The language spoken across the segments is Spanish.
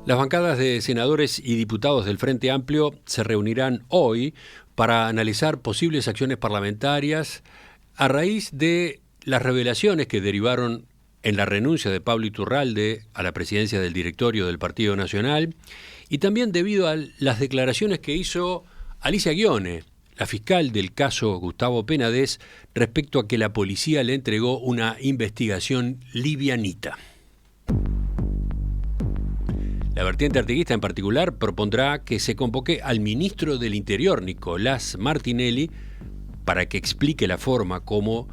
Las bancadas de senadores y diputados del Frente Amplio se reunirán hoy para analizar posibles acciones parlamentarias a raíz de las revelaciones que derivaron en la renuncia de Pablo Iturralde a la presidencia del directorio del Partido Nacional y también debido a las declaraciones que hizo Alicia Ghione, la fiscal del caso Gustavo Penades, respecto a que la policía le entregó una investigación livianita. La vertiente artiguista en particular propondrá que se convoque al ministro del Interior, Nicolás Martinelli, para que explique la forma como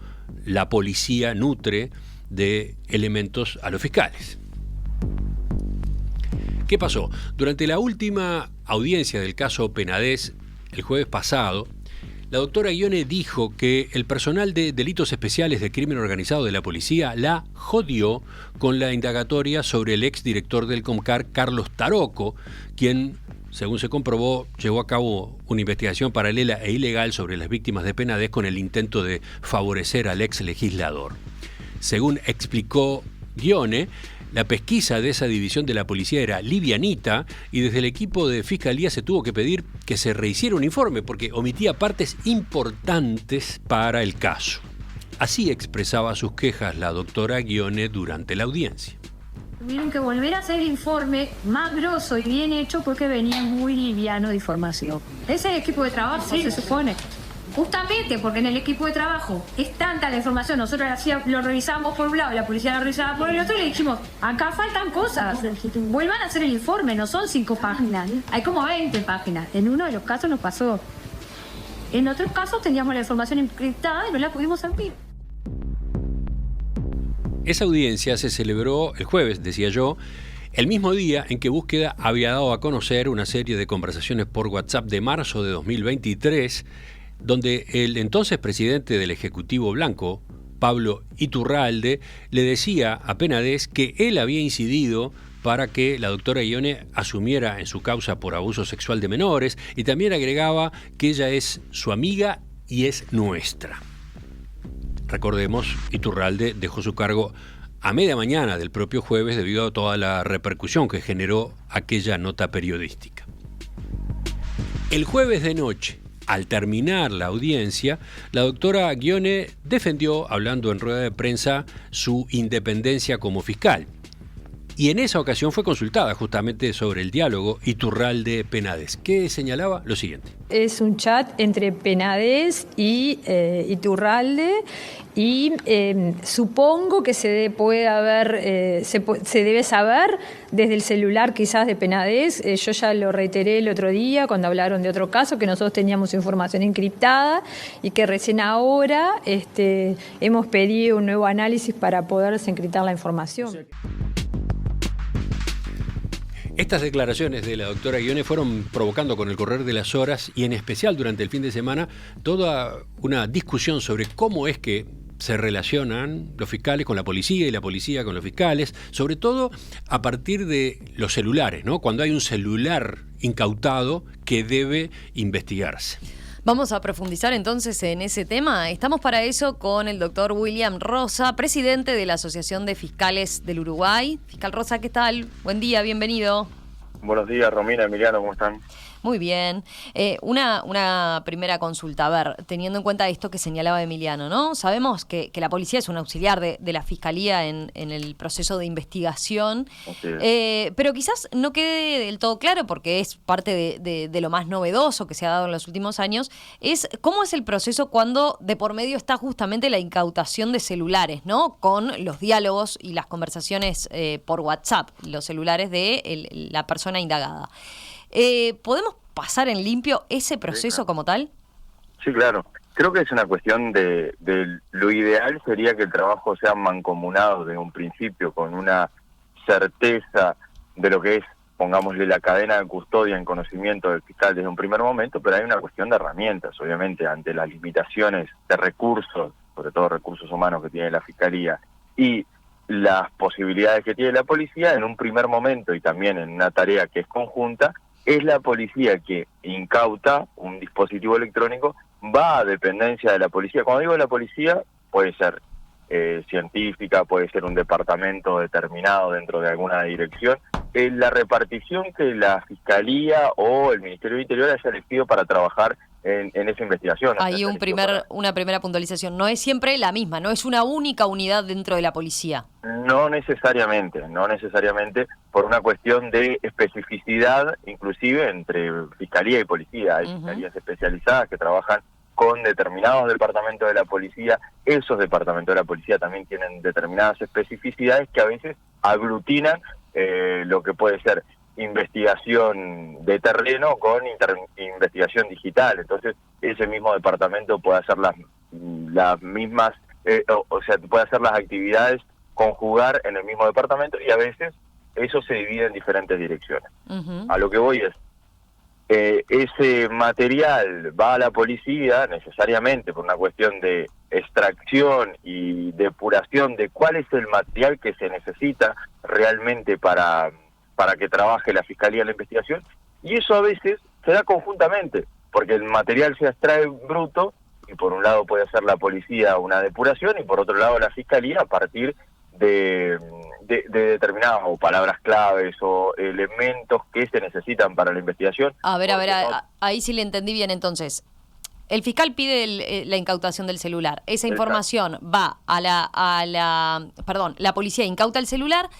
la policía nutre de elementos a los fiscales. ¿Qué pasó? Durante la última audiencia del caso Penades, el jueves pasado, la doctora Ghione dijo que el personal de delitos especiales de crimen organizado de la policía la jodió con la indagatoria sobre el exdirector del Comcar, Carlos Taroco, quien, según se comprobó, llevó a cabo una investigación paralela e ilegal sobre las víctimas de Penades con el intento de favorecer al ex legislador. Según explicó Ghione, la pesquisa de esa división de la policía era livianita y desde el equipo de fiscalía se tuvo que pedir que se rehiciera un informe porque omitía partes importantes para el caso. Así expresaba sus quejas la doctora Ghione durante la audiencia. Tuvieron que volver a hacer el informe más grosso y bien hecho porque venía muy liviano de información. Ese es el equipo de trabajo, sí, se supone. Justamente porque en el equipo de trabajo es tanta la información, nosotros lo revisamos por un lado, la policía lo revisaba por el otro y le dijimos, acá faltan cosas, vuelvan a hacer el informe, no son 5 páginas, hay como 20 páginas. En uno de los casos nos pasó. En otros casos teníamos la información encriptada y no la pudimos abrir. Esa audiencia se celebró el jueves, decía yo, el mismo día en que Búsqueda había dado a conocer una serie de conversaciones por WhatsApp de marzo de 2023, donde el entonces presidente del Ejecutivo Blanco, Pablo Iturralde, le decía a Penades que él había incidido para que la doctora Ghione asumiera en su causa por abuso sexual de menores y también agregaba que ella es su amiga y es nuestra. Recordemos, Iturralde dejó su cargo a media mañana del propio jueves debido a toda la repercusión que generó aquella nota periodística. El jueves de noche, al terminar la audiencia, la doctora Ghione defendió, hablando en rueda de prensa, su independencia como fiscal. Y en esa ocasión fue consultada justamente sobre el diálogo Iturralde-Penades, que señalaba lo siguiente. Es un chat entre Penades y Iturralde y supongo que se debe saber desde el celular quizás de Penades. Yo ya lo reiteré el otro día cuando hablaron de otro caso, que nosotros teníamos información encriptada y que recién ahora hemos pedido un nuevo análisis para poder desencriptar la información. Estas declaraciones de la doctora Ghione fueron provocando con el correr de las horas y en especial durante el fin de semana toda una discusión sobre cómo es que se relacionan los fiscales con la policía y la policía con los fiscales, sobre todo a partir de los celulares, ¿no? Cuando hay un celular incautado que debe investigarse. Vamos a profundizar entonces en ese tema. Estamos para eso con el doctor William Rosa, presidente de la Asociación de Fiscales del Uruguay. Fiscal Rosa, ¿qué tal? Buen día, bienvenido. Buenos días, Romina, Emiliano, ¿cómo están? Muy bien. Una primera consulta. A ver, teniendo en cuenta esto que señalaba Emiliano, ¿no? Sabemos que la policía es un auxiliar de la Fiscalía en el proceso de investigación, pero quizás no quede del todo claro, porque es parte de lo más novedoso que se ha dado en los últimos años, es cómo es el proceso cuando de por medio está justamente la incautación de celulares, ¿no? Con los diálogos y las conversaciones por WhatsApp, los celulares de la persona indagada. ¿Podemos pasar en limpio ese proceso como tal? Sí, claro. Creo que es una cuestión de lo ideal sería que el trabajo sea mancomunado desde un principio, con una certeza de lo que es, pongámosle, la cadena de custodia en conocimiento del fiscal desde un primer momento, pero hay una cuestión de herramientas, obviamente, ante las limitaciones de recursos, sobre todo recursos humanos que tiene la Fiscalía, y las posibilidades que tiene la policía, en un primer momento y también en una tarea que es conjunta, es la policía que incauta un dispositivo electrónico, va a dependencia de la policía. Cuando digo la policía, puede ser científica, puede ser un departamento determinado dentro de alguna dirección, la repartición que la Fiscalía o el Ministerio del Interior haya elegido para trabajar en esa investigación. Hay una primera puntualización. No es siempre la misma, no es una única unidad dentro de la policía. No necesariamente, por una cuestión de especificidad, inclusive entre Fiscalía y Policía. Hay fiscalías especializadas que trabajan con determinados departamentos de la policía. Esos departamentos de la policía también tienen determinadas especificidades que a veces aglutinan lo que puede ser investigación de terreno con investigación digital. Entonces ese mismo departamento puede hacer las mismas, o sea, puede hacer las actividades, conjugar en el mismo departamento, y a veces eso se divide en diferentes direcciones. A lo que voy es, ese material va a la policía necesariamente por una cuestión de extracción y depuración de cuál es el material que se necesita realmente para que trabaje la Fiscalía en la investigación, y eso a veces se da conjuntamente, porque el material se extrae bruto, y por un lado puede hacer la policía una depuración, y por otro lado la Fiscalía a partir de determinadas o palabras claves o elementos que se necesitan para la investigación. A ver, ahí sí le entendí bien entonces. El fiscal pide la incautación del celular. Esa información va la policía incauta el celular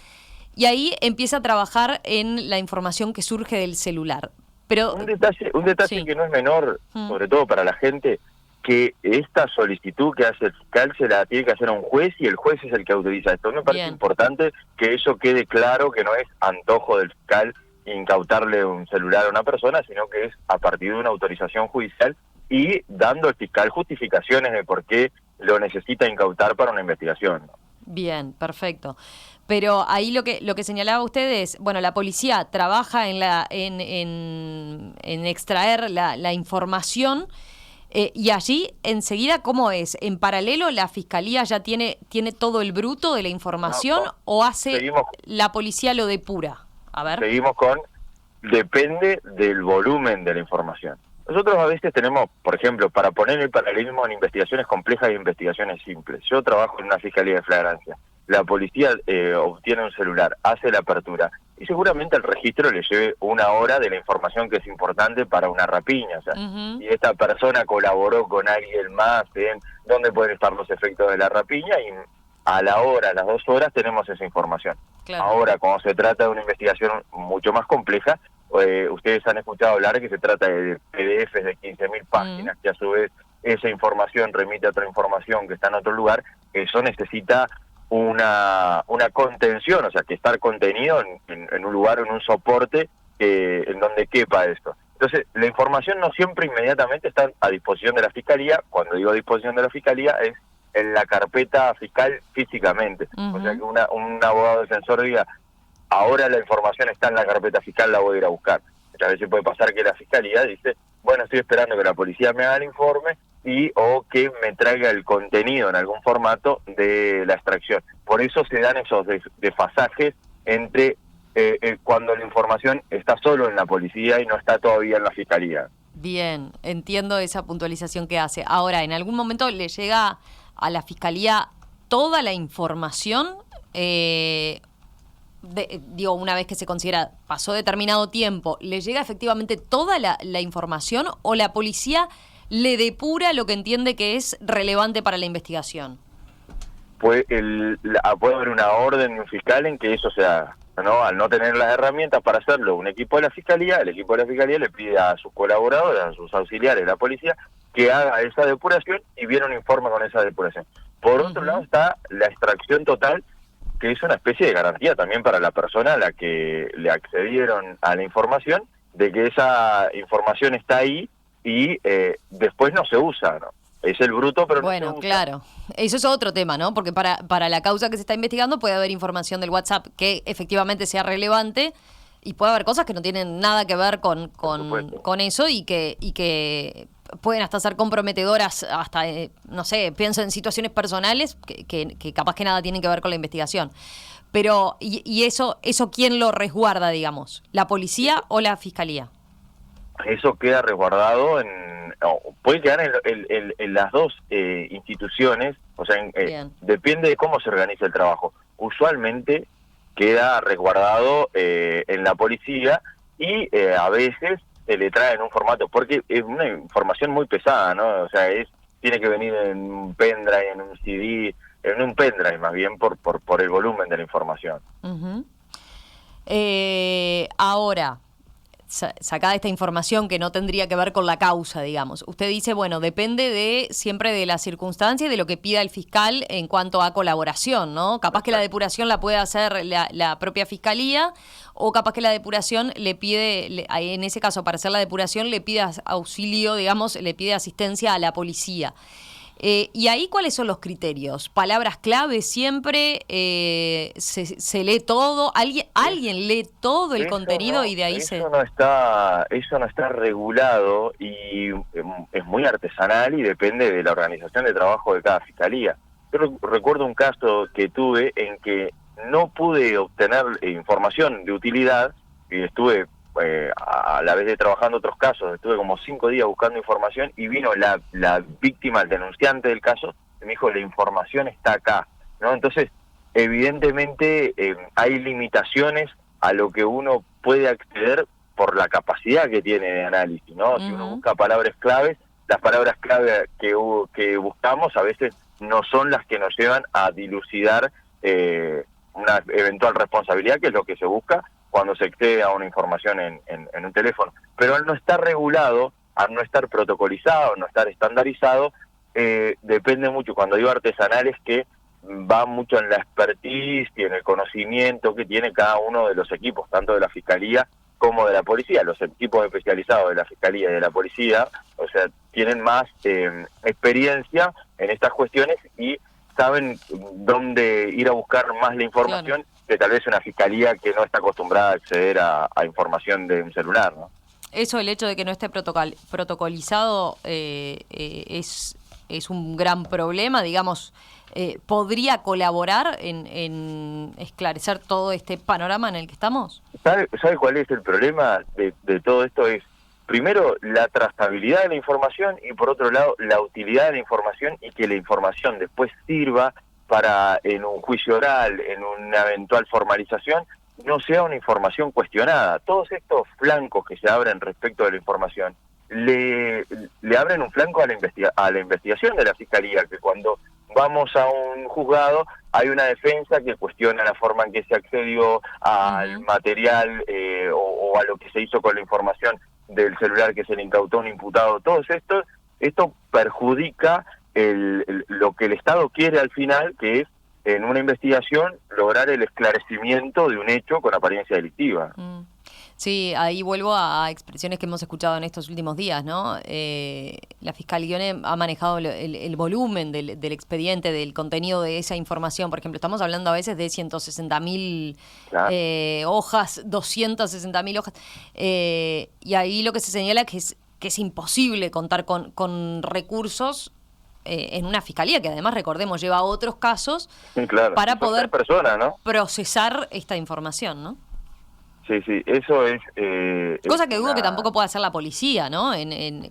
y ahí empieza a trabajar en la información que surge del celular. Pero un detalle sí, que no es menor, sobre todo para la gente, que esta solicitud que hace el fiscal se la tiene que hacer a un juez, y el juez es el que autoriza esto. Me parece importante que eso quede claro, que no es antojo del fiscal incautarle un celular a una persona, sino que es a partir de una autorización judicial y dando al fiscal justificaciones de por qué lo necesita incautar para una investigación, ¿no? Bien, perfecto. Pero ahí lo que señalaba usted es, bueno, la policía trabaja en extraer la información, y allí enseguida, ¿cómo es? ¿En paralelo la Fiscalía ya tiene todo el bruto de la información o la policía lo depura? A ver. Seguimos depende del volumen de la información. Nosotros a veces tenemos, por ejemplo, para poner el paralelismo en investigaciones complejas e investigaciones simples. Yo trabajo en una Fiscalía de Flagrancia. La policía obtiene un celular, hace la apertura, y seguramente el registro le lleve 1 hora de la información que es importante para una rapiña. O sea, y esta persona colaboró con alguien más en dónde pueden estar los efectos de la rapiña, y a las 2 horas tenemos esa información. Claro. Ahora, cuando se trata de una investigación mucho más compleja, ustedes han escuchado hablar que se trata de PDFs de 15.000 páginas, que a su vez esa información remite a otra información que está en otro lugar. Eso necesita una contención, o sea, que estar contenido en un lugar, en un soporte en donde quepa esto. Entonces, la información no siempre inmediatamente está a disposición de la Fiscalía. Cuando digo a disposición de la Fiscalía, es en la carpeta fiscal físicamente. O sea, que un abogado defensor diga, ahora la información está en la carpeta fiscal, la voy a ir a buscar. Muchas veces puede pasar que la Fiscalía dice, bueno, estoy esperando que la policía me haga el informe o que me traiga el contenido en algún formato de la extracción. Por eso se dan esos desfasajes entre cuando la información está solo en la policía y no está todavía en la Fiscalía. Bien, entiendo esa puntualización que hace. Ahora, ¿en algún momento le llega a la Fiscalía toda la información? Una vez que se considera pasó determinado tiempo, ¿le llega efectivamente toda la información o la policía le depura lo que entiende que es relevante para la investigación? Puede haber una orden de un fiscal en que eso se haga, ¿no? Al no tener las herramientas para hacerlo un equipo de la Fiscalía, el equipo de la Fiscalía le pide a sus colaboradores, a sus auxiliares de la policía, que haga esa depuración y viene un informe con esa depuración. Por otro lado está la extracción total, que es una especie de garantía también para la persona a la que le accedieron a la información, de que esa información está ahí y después no se usa, ¿no? Es el bruto, pero bueno, no se usa. Claro. Eso es otro tema, ¿no? Porque para la causa que se está investigando puede haber información del WhatsApp que efectivamente sea relevante, y puede haber cosas que no tienen nada que ver con eso y que pueden hasta ser comprometedoras, hasta, no sé, pienso en situaciones personales que capaz que nada tienen que ver con la investigación. Pero, ¿y eso quién lo resguarda, digamos? ¿La policía o la Fiscalía? Eso queda resguardado puede quedar en las dos instituciones, o sea, depende de cómo se organiza el trabajo. Usualmente queda resguardado en la policía y a veces se le trae en un formato, porque es una información muy pesada, ¿no? O sea, tiene que venir en un pendrive, en un CD, en un pendrive más bien por el volumen de la información. Uh-huh. Ahora, sacada esta información que no tendría que ver con la causa, digamos, usted dice, bueno, depende siempre de la circunstancia y de lo que pida el fiscal en cuanto a colaboración, ¿no? Capaz que la depuración la puede hacer la propia fiscalía, o capaz que la depuración le pide, en ese caso, para hacer la depuración, le pide auxilio, digamos, le pide asistencia a la policía. ¿Y ahí cuáles son los criterios? ¿Palabras clave siempre? ¿Se lee todo? ¿Alguien lee todo el contenido y de ahí eso no está regulado y es muy artesanal y depende de la organización de trabajo de cada fiscalía. Yo recuerdo un caso que tuve en que no pude obtener información de utilidad y estuve a la vez de trabajando otros casos, estuve como 5 días buscando información y vino la víctima, el denunciante del caso, y me dijo, la información está acá, ¿no? Entonces, evidentemente hay limitaciones a lo que uno puede acceder por la capacidad que tiene de análisis, ¿no? Si uno busca palabras claves, las palabras clave que buscamos a veces no son las que nos llevan a dilucidar una eventual responsabilidad, que es lo que se busca cuando se accede a una información en un teléfono. Pero al no estar regulado, al no estar protocolizado, no estar estandarizado, depende mucho. Cuando digo artesanales, que va mucho en la expertise y en el conocimiento que tiene cada uno de los equipos, tanto de la Fiscalía como de la Policía. Los equipos especializados de la Fiscalía y de la Policía, o sea, tienen más experiencia en estas cuestiones y saben dónde ir a buscar más la información, claro, que tal vez una fiscalía que no está acostumbrada a acceder a información de un celular, ¿no? Eso, el hecho de que no esté protocolizado es un gran problema, digamos. ¿Podría colaborar en esclarecer todo este panorama en el que estamos? ¿Sabe cuál es el problema de todo esto? Es, primero, la trazabilidad de la información y, por otro lado, la utilidad de la información y que la información después sirva para, en un juicio oral, en una eventual formalización, no sea una información cuestionada. Todos estos flancos que se abren respecto de la información le abren un flanco a la investigación de la Fiscalía, que cuando vamos a un juzgado hay una defensa que cuestiona la forma en que se accedió al material o a lo que se hizo con la información del celular que se le incautó a un imputado. Todo esto perjudica lo que el Estado quiere al final, que es, en una investigación, lograr el esclarecimiento de un hecho con apariencia delictiva. Sí, ahí vuelvo a expresiones que hemos escuchado en estos últimos días, ¿no? La Fiscalía ha manejado el volumen del expediente, del contenido de esa información. Por ejemplo, estamos hablando a veces de 160.000 hojas, 260.000 hojas. Y ahí lo que se señala que es imposible contar con recursos en una fiscalía, que además, recordemos, lleva otros casos, claro, para poder personas, ¿no?, procesar esta información, ¿no? Sí, eso es... Cosa que dudo que tampoco pueda hacer la policía, ¿no?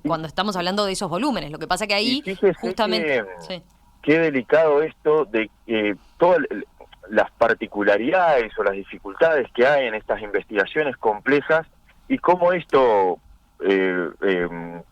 Cuando estamos hablando de esos volúmenes. Lo que pasa que ahí, justamente... Qué delicado esto de todas las particularidades o las dificultades que hay en estas investigaciones complejas y cómo esto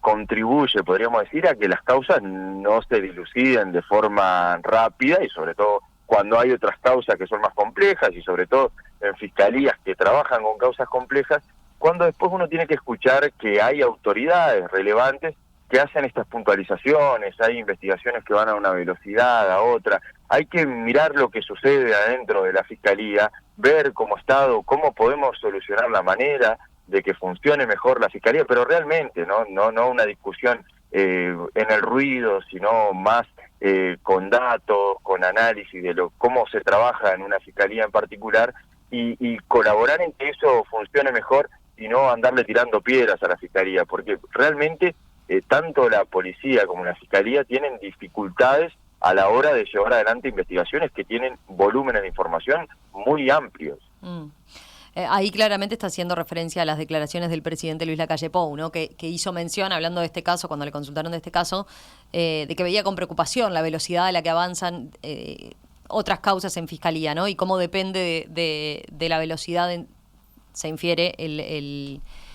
contribuye, podríamos decir, a que las causas no se diluciden de forma rápida, y sobre todo cuando hay otras causas que son más complejas, y sobre todo en fiscalías que trabajan con causas complejas, cuando después uno tiene que escuchar que hay autoridades relevantes que hacen estas puntualizaciones, hay investigaciones que van a una velocidad, a otra. Hay que mirar lo que sucede adentro de la Fiscalía, ver como Estado cómo podemos solucionar la manera de que funcione mejor la Fiscalía, pero realmente no una discusión en el ruido, sino más con datos, con análisis de cómo se trabaja en una Fiscalía en particular, y colaborar en que eso funcione mejor y no andarle tirando piedras a la Fiscalía, porque realmente tanto la Policía como la Fiscalía tienen dificultades a la hora de llevar adelante investigaciones que tienen volúmenes de información muy amplios. Ahí claramente está haciendo referencia a las declaraciones del presidente Luis Lacalle Pou, ¿no? Que hizo mención, hablando de este caso, cuando le consultaron de este caso, de que veía con preocupación la velocidad a la que avanzan otras causas en fiscalía, ¿no? Y cómo depende de la velocidad, se infiere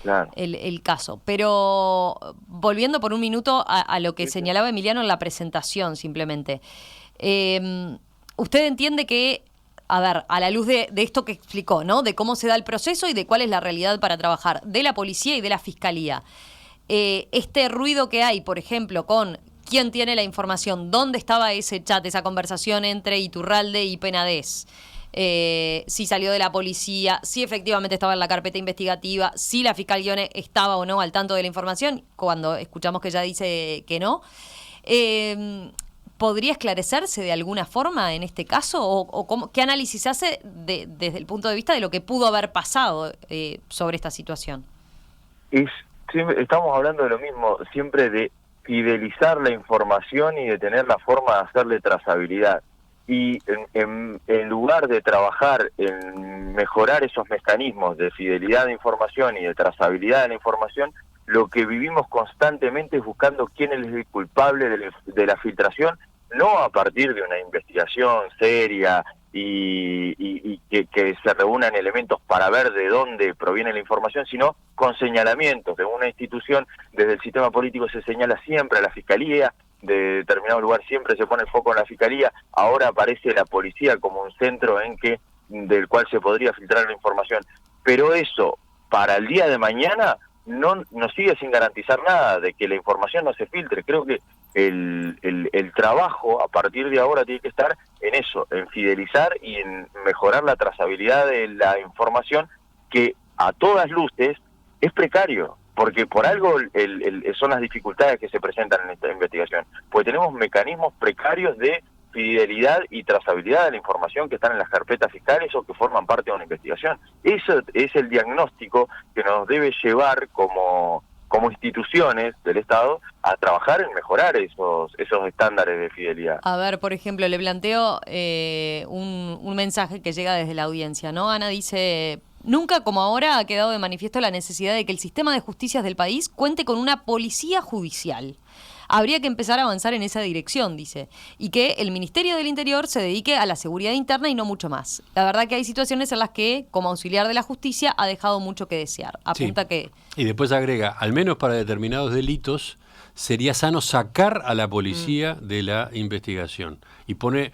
Claro. el caso. Pero volviendo por un minuto a lo que señalaba Emiliano en la presentación, simplemente. Usted entiende que, a ver, a la luz de esto que explicó, ¿no? De cómo se da el proceso y de cuál es la realidad para trabajar de la policía y de la fiscalía. Este ruido que hay, por ejemplo, con quién tiene la información, dónde estaba ese chat, esa conversación entre Iturralde y Penades, si salió de la policía, si efectivamente estaba en la carpeta investigativa, si la fiscal Guione estaba o no al tanto de la información, cuando escuchamos que ella dice que no. ¿Podría esclarecerse de alguna forma en este caso? ¿O qué análisis se hace desde el punto de vista de lo que pudo haber pasado sobre esta situación? Estamos hablando de lo mismo, siempre de fidelizar la información y de tener la forma de hacerle trazabilidad. Y en lugar de trabajar en mejorar esos mecanismos de fidelidad de información y de trazabilidad de la información, lo que vivimos constantemente es buscando quién es el culpable de la filtración, no a partir de una investigación seria y que se reúnan elementos para ver de dónde proviene la información, sino con señalamientos de una institución. Desde el sistema político se señala siempre a la Fiscalía, de determinado lugar siempre se pone el foco en la Fiscalía, ahora aparece la policía como un centro del cual se podría filtrar la información, pero eso para el día de mañana no sigue sin garantizar nada de que la información no se filtre. Creo que el trabajo a partir de ahora tiene que estar en eso, en fidelizar y en mejorar la trazabilidad de la información, que a todas luces es precario, porque por algo son las dificultades que se presentan en esta investigación, porque tenemos mecanismos precarios de fidelidad y trazabilidad de la información que están en las carpetas fiscales o que forman parte de una investigación. Eso es el diagnóstico que nos debe llevar como instituciones del Estado a trabajar en mejorar esos estándares de fidelidad. A ver, por ejemplo, le planteo un mensaje que llega desde la audiencia, ¿no? Ana dice: nunca como ahora ha quedado de manifiesto la necesidad de que el sistema de justicias del país cuente con una policía judicial. Habría que empezar a avanzar en esa dirección, dice, y que el Ministerio del Interior se dedique a la seguridad interna y no mucho más. La verdad que hay situaciones en las que, como auxiliar de la justicia, ha dejado mucho que desear. Apunta que... Y después agrega, al menos para determinados delitos, sería sano sacar a la policía de la investigación. Y pone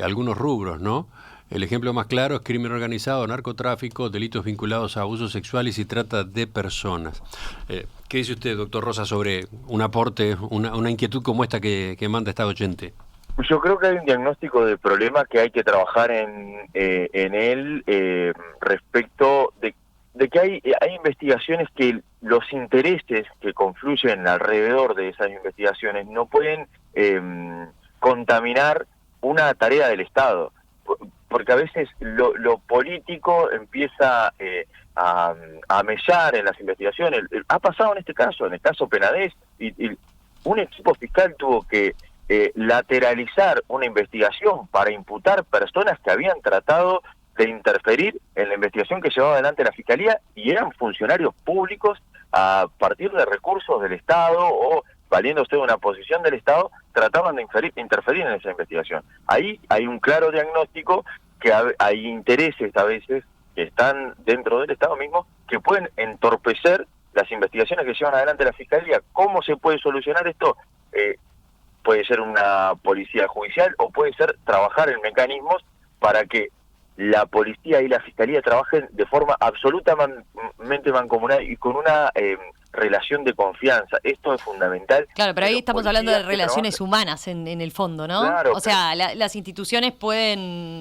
algunos rubros, ¿no? El ejemplo más claro es crimen organizado, narcotráfico, delitos vinculados a abusos sexuales y trata de personas. ¿Qué dice usted, doctor Rosa, sobre un aporte, una inquietud como esta que manda esta oyente? Yo creo que hay un diagnóstico de problema que hay que trabajar en él respecto de que hay investigaciones que los intereses que confluyen alrededor de esas investigaciones no pueden contaminar una tarea del Estado. Porque a veces lo político empieza a mellar en las investigaciones. Ha pasado en este caso, en el caso Penades, y un equipo fiscal tuvo que lateralizar una investigación para imputar personas que habían tratado de interferir en la investigación que llevaba adelante la Fiscalía y eran funcionarios públicos a partir de recursos del Estado o valiéndose de una posición del Estado, trataban de interferir en esa investigación. Ahí hay un claro diagnóstico que hay intereses a veces que están dentro del Estado mismo que pueden entorpecer las investigaciones que llevan adelante la Fiscalía. ¿Cómo se puede solucionar esto? Puede ser una policía judicial o puede ser trabajar en mecanismos para que la policía y la Fiscalía trabajen de forma absolutamente mancomunada y con una relación de confianza. Esto es fundamental. Claro, pero ahí estamos hablando de relaciones humanas en el fondo, ¿no? Claro, o sea, las instituciones pueden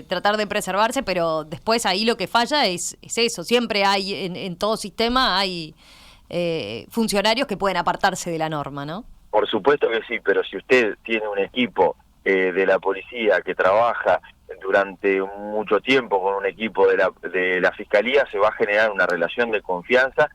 tratar de preservarse, pero después ahí lo que falla es eso. Siempre hay, en todo sistema, hay funcionarios que pueden apartarse de la norma, ¿no? Por supuesto que sí, pero si usted tiene un equipo de la policía que trabaja durante mucho tiempo con un equipo de la Fiscalía, se va a generar una relación de confianza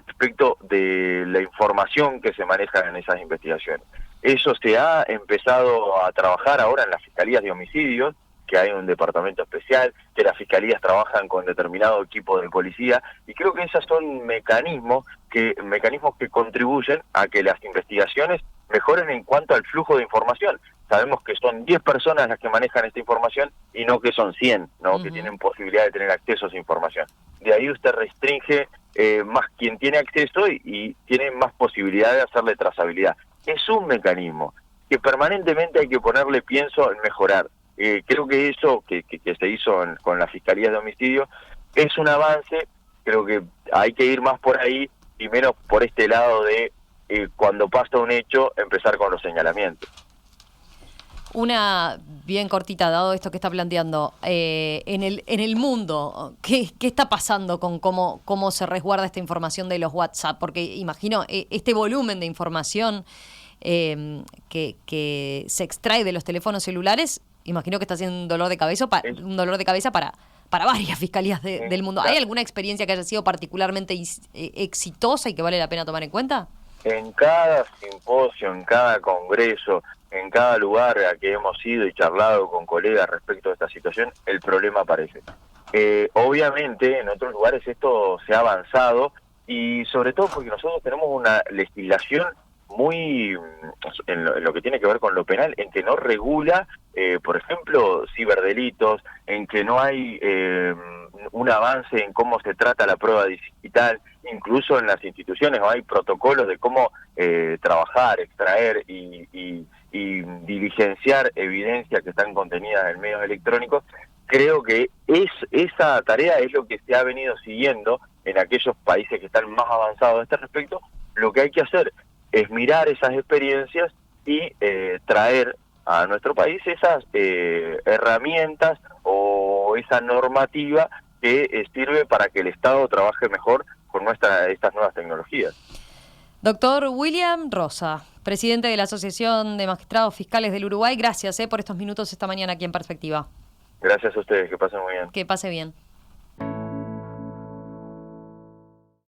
respecto de la información que se maneja en esas investigaciones. Eso se ha empezado a trabajar ahora en las Fiscalías de Homicidios, que hay un departamento especial, que las Fiscalías trabajan con determinado equipo de policía, y creo que esos son mecanismos que contribuyen a que las investigaciones mejoren en cuanto al flujo de información. Sabemos que son 10 personas las que manejan esta información y no que son 100, ¿no? Que tienen posibilidad de tener acceso a esa información. De ahí usted restringe más quien tiene acceso y tiene más posibilidad de hacerle trazabilidad. Es un mecanismo que permanentemente hay que ponerle pienso en mejorar. Creo que eso que se hizo con la Fiscalía de Homicidio es un avance. Creo que hay que ir más por ahí y menos por este lado de cuando pasa un hecho empezar con los señalamientos. Una bien cortita, dado esto que está planteando, en el mundo, ¿qué está pasando con cómo se resguarda esta información de los WhatsApp? Porque imagino este volumen de información que se extrae de los teléfonos celulares, imagino que está siendo un dolor de cabeza para varias fiscalías del mundo. ¿Hay alguna experiencia que haya sido particularmente exitosa y que vale la pena tomar en cuenta? En cada simposio, en cada congreso, en cada lugar a que hemos ido y charlado con colegas respecto a esta situación, el problema aparece. Obviamente, en otros lugares esto se ha avanzado y sobre todo porque nosotros tenemos una legislación muy, en lo que tiene que ver con lo penal, en que no regula, por ejemplo, ciberdelitos, en que no hay un avance en cómo se trata la prueba digital, incluso en las instituciones no hay protocolos de cómo trabajar, extraer y diligenciar evidencia que están contenidas en medios electrónicos. Creo que esa tarea es lo que se ha venido siguiendo en aquellos países que están más avanzados a este respecto. Lo que hay que hacer es mirar esas experiencias y traer a nuestro país esas herramientas o esa normativa que sirve para que el Estado trabaje mejor con estas nuevas tecnologías. Doctor William Rosa, presidente de la Asociación de Magistrados Fiscales del Uruguay, gracias por estos minutos esta mañana aquí en Perspectiva. Gracias a ustedes, que pasen muy bien. Que pase bien.